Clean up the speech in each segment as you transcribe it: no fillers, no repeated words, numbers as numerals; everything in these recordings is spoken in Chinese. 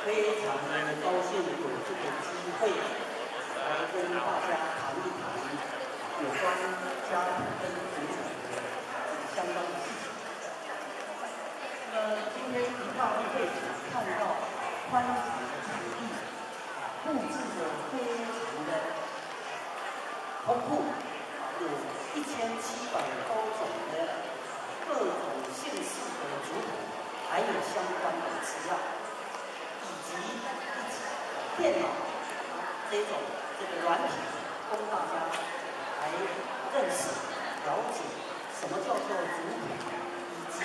非常的高兴有这个机会来跟大家谈一谈有关家庭跟子女的相关的事情。那么今天一到会场看到宽敞的场地，布置的非常的丰富，有1700多种的各种姓氏的族谱，还有相关的资料。以及电脑这种软体，供大家来认识、了解什么叫做族谱，以及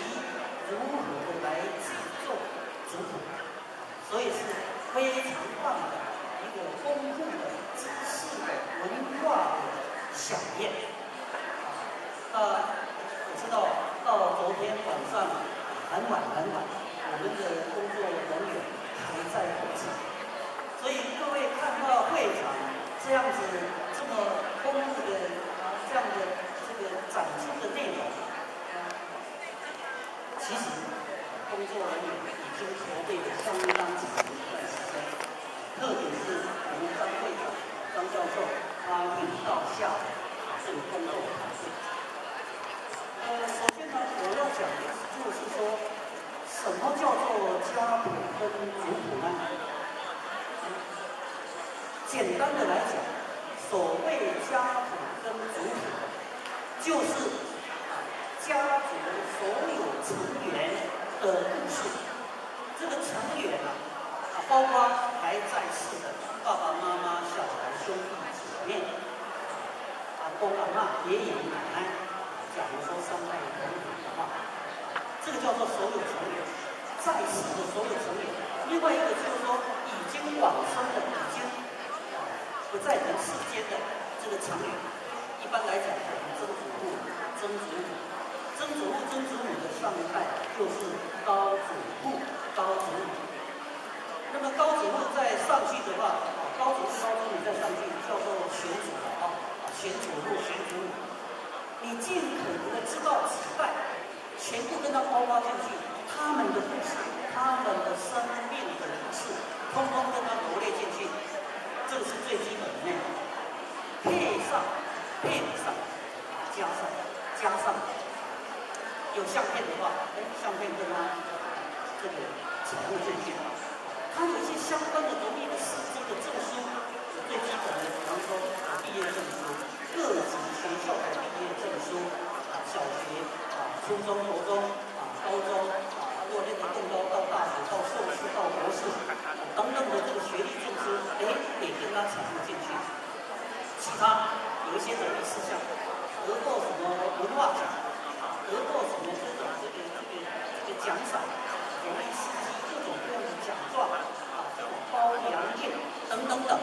如何的来制作族谱，所以是非常棒的一个丰富的知识的文化的飨宴。我知道到昨天晚上很晚，我们的工作人员还在后场，所以各位看到会场这样子这么丰富的这样的这个展出的内容，其实工作人员已经筹备了相当长的一段时间，特别是我们张会长张教授他领导下这个工作团队。首先呢，我要讲的就是说，什么叫做家谱跟族谱呢？简单的来讲，所谓家谱跟族谱，就是家族所有成员的故事。这个成员包括还在世的爸爸妈妈、小孩、兄弟姐妹、阿公阿嬷、爷爷奶奶。假如说3代同堂的话，这个叫做所有成员，在世的所有成员。另外一个就是说，已经往生的、已经不在人世间的这个成员。一般来讲，我们曾祖父、曾祖母、曾祖父、曾祖母的上一代就是高祖父、高祖母。那么高祖父再上去的话，高祖父、高祖母再上去叫做玄祖玄祖父、玄祖母。你尽可能的知道几代，全部跟他包括进去，他们的故事、他们的生命的故事，通通跟他罗列进去，这个是最基本的内容。配不上，加上，有相片的话，相片跟他这个产物进去，他有一些相关的农业的师资的证书，最基本的，比方说毕业证书。各级学校的毕业证书，小学、初中、国中、高中，如果念得更高，到大学、到硕士、到博士等等的这个学历证书，也跟他产生进去。其他有一些人力事项，得过什么文化奖，得过什么这种这个奖赏，荣誉事迹，各种各样的奖状，这种褒扬宴等等等，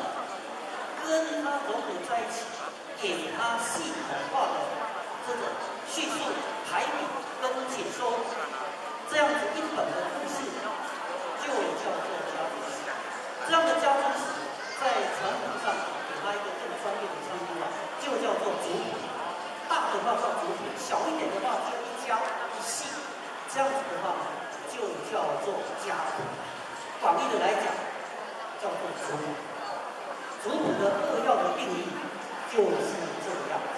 跟他融合在一起。给他系统化的这种叙述、排比跟解说，这样子一本的故事，就叫做家族史。这样的家族史在传统上给他一个更专业的称呼就叫做族谱。大的话叫族谱，小一点的话就一家一系，这样子的话就叫做家谱。广义的来讲，叫做族谱。族谱的扼要的定义。就是这个样子，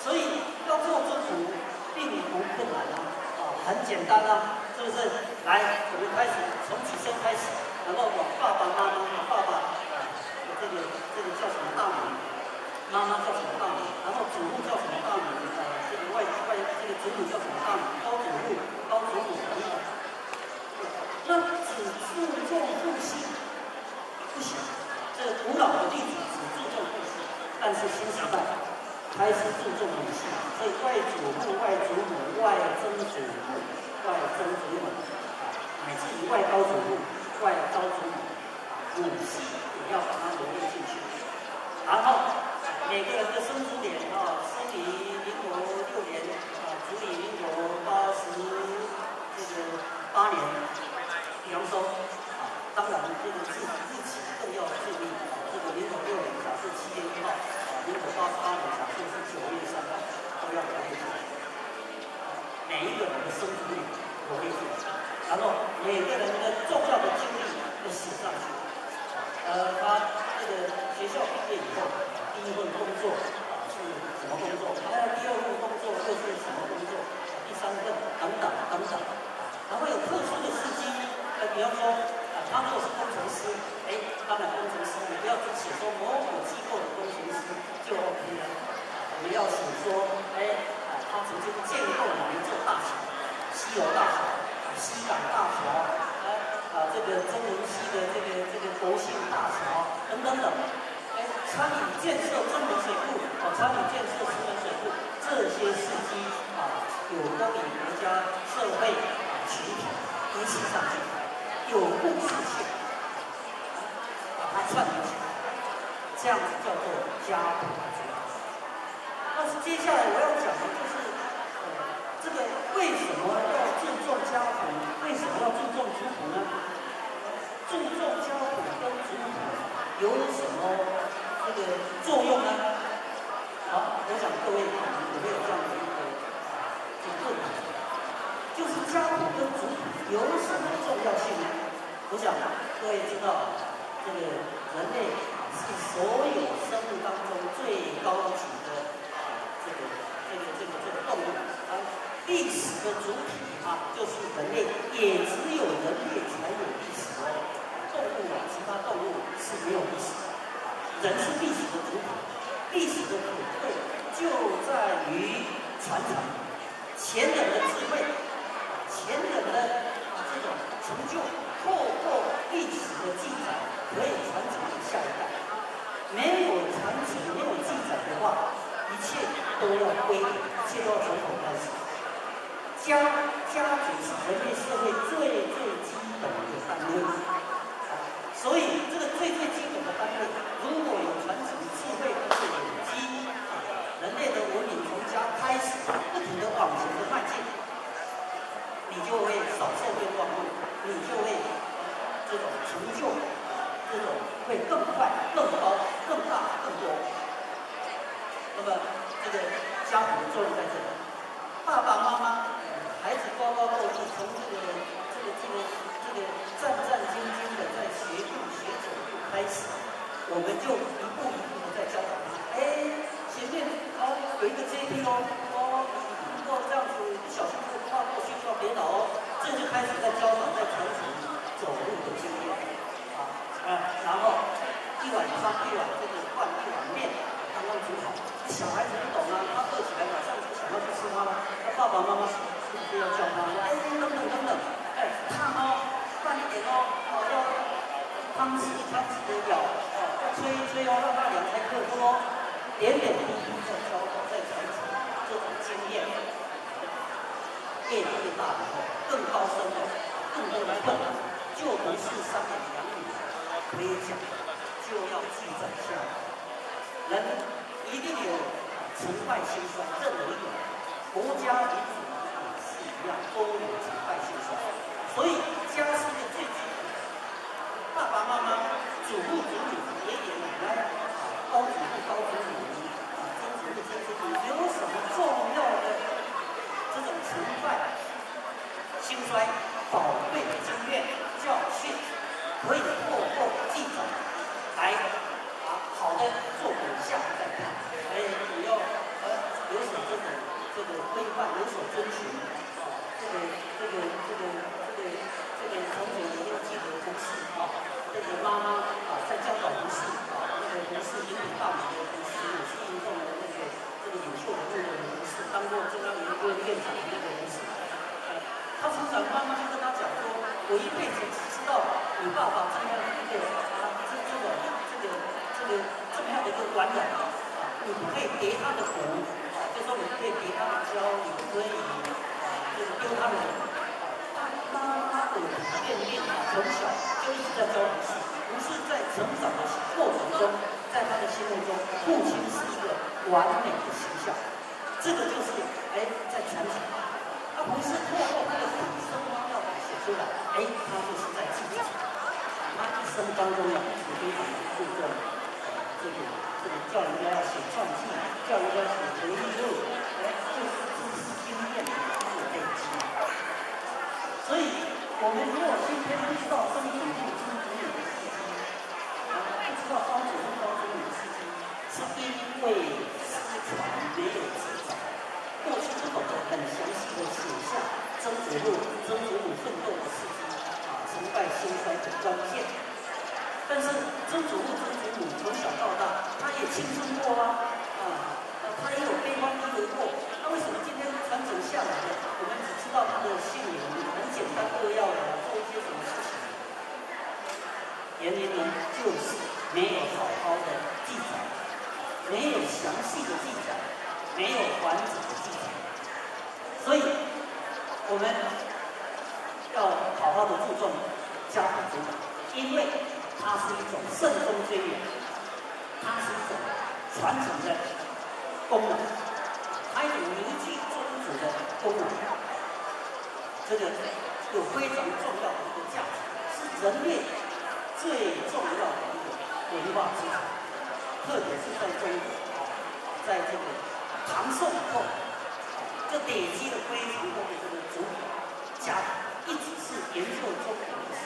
所以要做族谱并不困难很简单是不是？来，我们开始从几声开始，然后往爸爸妈妈，爸爸这个叫什么大名，妈妈叫什么大名，然后祖父叫什么大名，这个这个祖母叫什么大名，高祖父、高祖母等等。那只注重父系不行，这古老的例子只注重父系。但是新时代开始注重母系，所以外祖父、外祖母、外曾祖父、外曾祖母，乃至于外高祖父、外高祖母，母系也要把它罗列进去。然后每个人的生卒年生于民国6年，卒于民国88年。比方说当然这个日期更要注意。这个民国6年，假设7月1号，民国88年，假设是9月3号，都要罗列进去。每一个人的生卒年罗列进去，然后每个人的重要的他如果是工程师，当然工程师你不要只写说某某机构的工程师就 OK 了。我们要写说，他曾经建构哪一座大桥，西游大桥、西港大桥，这个中文西的这个国信大桥等等等，参与建设中文水库，参与建设石门水库，这些事迹有关于国家社会群体一起上去，有故事性，把它串联起来，这样子叫做家谱。但是接下来我要讲的就是，这个为什么要注重家谱？为什么要注重族谱呢？注重家谱跟族谱有什么这个作用呢？好，我想各位可能也会有这样的一个问题，就是家谱跟族谱有什么重要性呢？我想各位知道，这个人类是所有生物当中最高级的这个动物，历史的主体就是人类，也只有人类才有历史哦。动物其他动物是没有历史的，人是历史的主体。历史的可贵就在于传承前人的智慧，前人的这种成就，透过历史的记载可以传承给下一代。没有传承，没有记载的话，一切都要归零，一切都要从头开始。家族是人类社会最基本的单位，所以这个最基本的单位，如果有传承智慧的累积，人类的文明从家开始，不停的往前的迈进，你就会少受冤枉路，你就会这种成就，这种会更快、更高、更大、更多。那么这个家谱的作用在这里，爸爸妈妈。孩子高高落地，从这个战兢兢的在学走路开始，我们就一步一步的在教导他。前面有一个阶梯如果这样子不小心跨过去就要跌倒哦，这就开始在教导，在传承走路的经验然后一碗汤一碗换一碗面，刚刚煮好，小孩子不懂他饿起来马上就想要去吃它了，爸爸妈妈是不是要教他？等等，烫慢一点要汤匙的舀要吹让它凉才可以喝点滴滴在教导，在传承这种经验，越来越大以后，更高深的，更多的困难，就不是三言两语可以讲，就要记载下来。人一定有成败兴衰，任何一种国家民族一样都有成败兴衰，所以家是一个最基本的。爸爸妈妈、祖父祖母、爷爷奶奶、高祖父、高祖母、曾祖父、曾祖母，有什么重要的这种成败兴衰、宝贵的经验教训，可以透过记载来好的做给下一代看。你要有所这个规范，有所遵循。从前我就记得胡适妈妈在教导胡适胡适引领大马的胡适，也是运动的这个领袖人物的胡适，当过中央研究院院长的那个胡适，他常常妈妈就跟他讲说，我一辈子只知道你爸爸这样一个这么样的一个官员你不可以叠他的壶就说你不可以叠他的胶，你不可以丢他的妈妈的练从小就一直在教胡适在成长的过程中，在他的心目中，父亲是一个完美的形象，这个就是在传承。胡适透过他的笔生花要写出来，他就是在记载他一生当中非常注重这个叫人家要写传记，叫人家写回忆录，就是经验的累积。所以，我们如果今天不知道曾祖父、曾祖母的事迹，不知道高祖父、高祖母的事迹，是因为失传没有记载。过去不懂得很详细的写下曾祖父、曾祖母奋斗的事迹，成败兴衰的关系。青春过啊，他也有悲欢离合过。那为什么今天传承下来的，我们只知道他的姓名，很简单扼要的做一些什么事情？原因呢，就是没有好好的记载，没有详细的记载，没有完整的记载，所以我们要好好的注重家谱族谱，因为它是一种慎终追远，它是一种传承的功能，还有凝聚宗族的功能。这个有非常重要的一个价值，是人类最重要的一个文化资产，特别是在中国，在这个唐宋以后，就累积了非常多的这个族谱家谱，一直是研究中国历史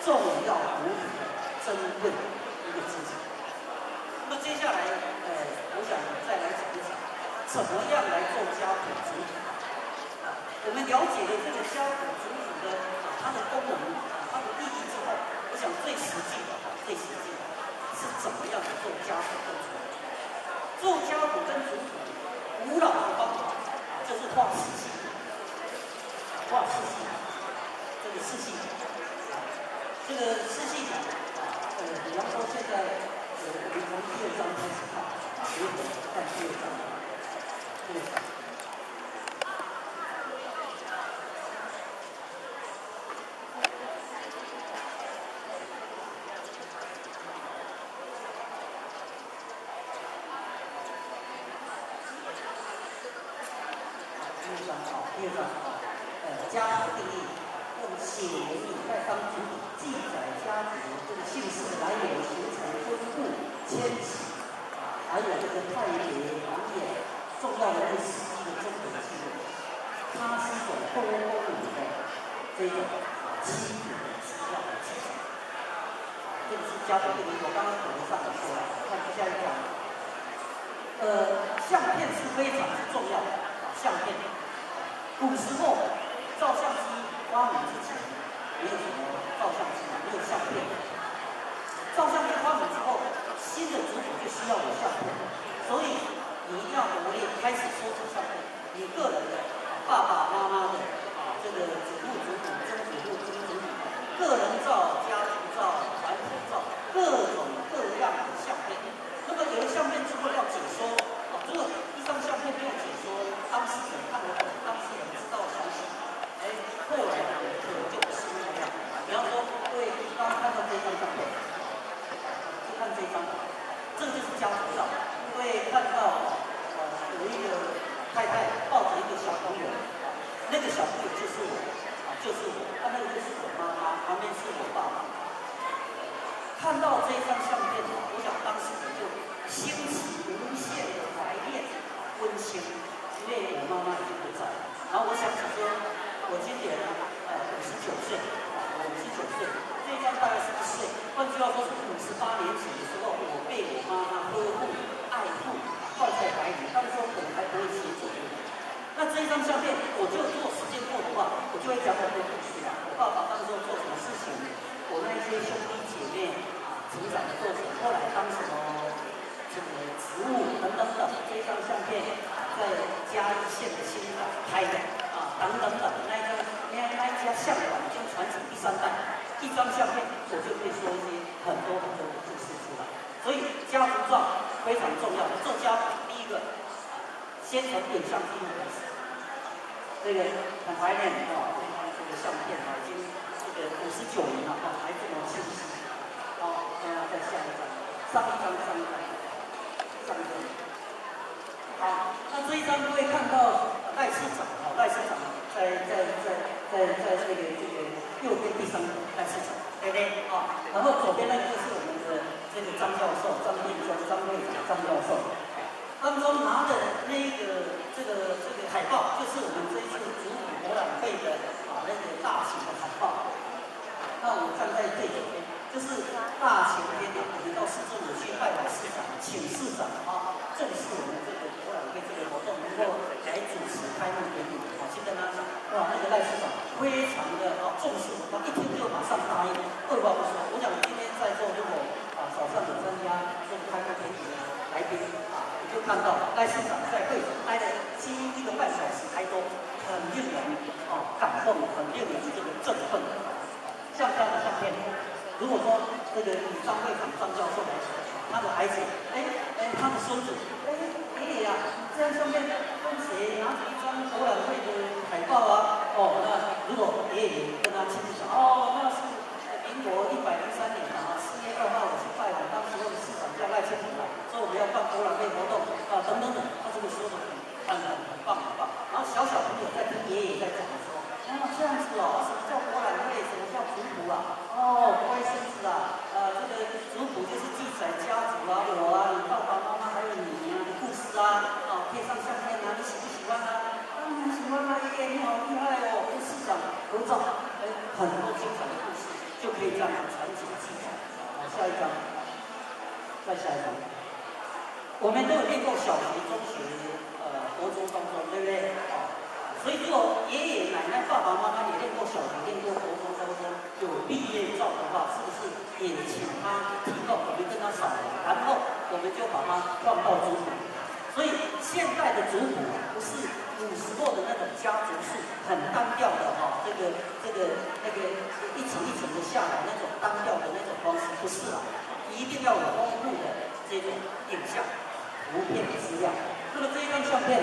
重要古典的珍贵的一个资产。那么接下来，我想再来讲一讲，怎么样来做家谱族谱。我们了解了这个家谱族谱的它的功能它的意义之后，我想最实际的是怎么样的做家谱跟族谱。做家谱跟族谱，古老的方法就是画世系，画世系，这个世系，这个世系比方说现在我们从第二章开始看，如何看第二章，这个。第二章家谱定义，用血缘以外当主体，记载家族这个姓氏来源、形成、分布、迁徙，还有这个太爷、王爷重要的史记的中文记录，它是一种多功能的这种基础的资料的记载。这个是家谱定义，我刚刚可能上面说了，看下一章。相片是非常之重要的，相片。古时候，照相机发明之前，没有什么照相机，没有相片。照相机发明之后，新的族谱就需要有相片，所以你一定要磨练，开始收集相片。你个人的爸爸妈妈的这个祖父祖母、曾祖父、曾祖母，个人照、家族照、团体照，各种各样的相片。那么有了相片之后要解说，如果一张相片没有解说，当事人看不懂，当事人知道详细，后来可能就不是那样。比方说，各位刚刚看到这张相片，就看这张，这就是家族照。各位看到有一个太太抱着一个小朋友，那个小朋友就是我，就是我，那个就是我妈妈，旁边是我爸爸。看到这张相片，我想当事人就兴起无限的怀念、温馨。因为我妈妈已经不在，然后我想起说，我今年59岁，59岁，这一张大概是1岁，换句话说是58年前的时候，我被我妈妈呵护、爱护、抱在怀里，当时候可能还不会写作业。那这一张相片，我就如果时间够的话，我就会讲很多故事啦。我爸爸当时候做什么事情，我那些兄弟姐妹成长的过程，后来当什么这个职务等等等，这一张相片。在嘉义县的新港拍的等等等，那一家相馆已经传承第3代，一张相片我就可以说一些很多的故事出来。所以家族照非常重要。做家谱第一个，先从影像记录开始。这个很怀念这个相片已经这个59年了还这么清晰。再下一张，上一张。好，那这一张各位看到赖市长在这个右边第3个赖市长，对不对然后左边那个就是我们的这个张教授、张建中、张会长、张教授，当中拿的那个这个海报，就是我们这一次族谱博览会的那个大型的海报。那我们站在最左边，就是大前天我们到市政府去拜访市长，请市长重视我们这个博览会这个活动，能够来主持开幕典礼，去跟他讲，那个赖市长非常的重视，他一听就马上答应，二话不说。我想今天在座如果早上有参加这个开幕典礼的看到赖市长在会场待了几1个半小时还多，很令人感动，很令人这个振奋。像这样的相片，如果说这个以张会长张教授来说，他的孩子，他的孙子，爷爷呀，这张相片跟谁拿着一张博览会的海报啊？那如果爷爷跟他亲自讲，那是民国103年啊，4月2号我去拜访当时候的市长叫赖清德啊，说我们要办博览会活动啊，等等等，他这个说的很棒很棒。然后小朋友在听爷爷在讲的时候，这样子哦，什么叫博览会？什么叫族谱啊？乖孙子啊，这个族谱就是记载家族啊，我啊，你爸爸妈妈还有你啊的故事啊，配上相片啊，你喜不喜欢啊？当然喜欢啊，爷爷你好厉害哦，跟市长合照，很多精彩的故事就可以这样子传承记载。下一张，再下一张，我们都有念过小学、中学、国中、高中，对不对？所以如果爷爷奶奶、爸爸妈妈也练过小学、练过国中、高中，有毕业照的话，是不是也请他提供，我们跟他扫描，然后我们就把它放到族谱。所以现在的族谱不是50后的那种家族式，很单调的那个一层一层的下来那种单调的那种方式，不是啊，一定要有丰富的这种影像、图片资料。那么这一张相片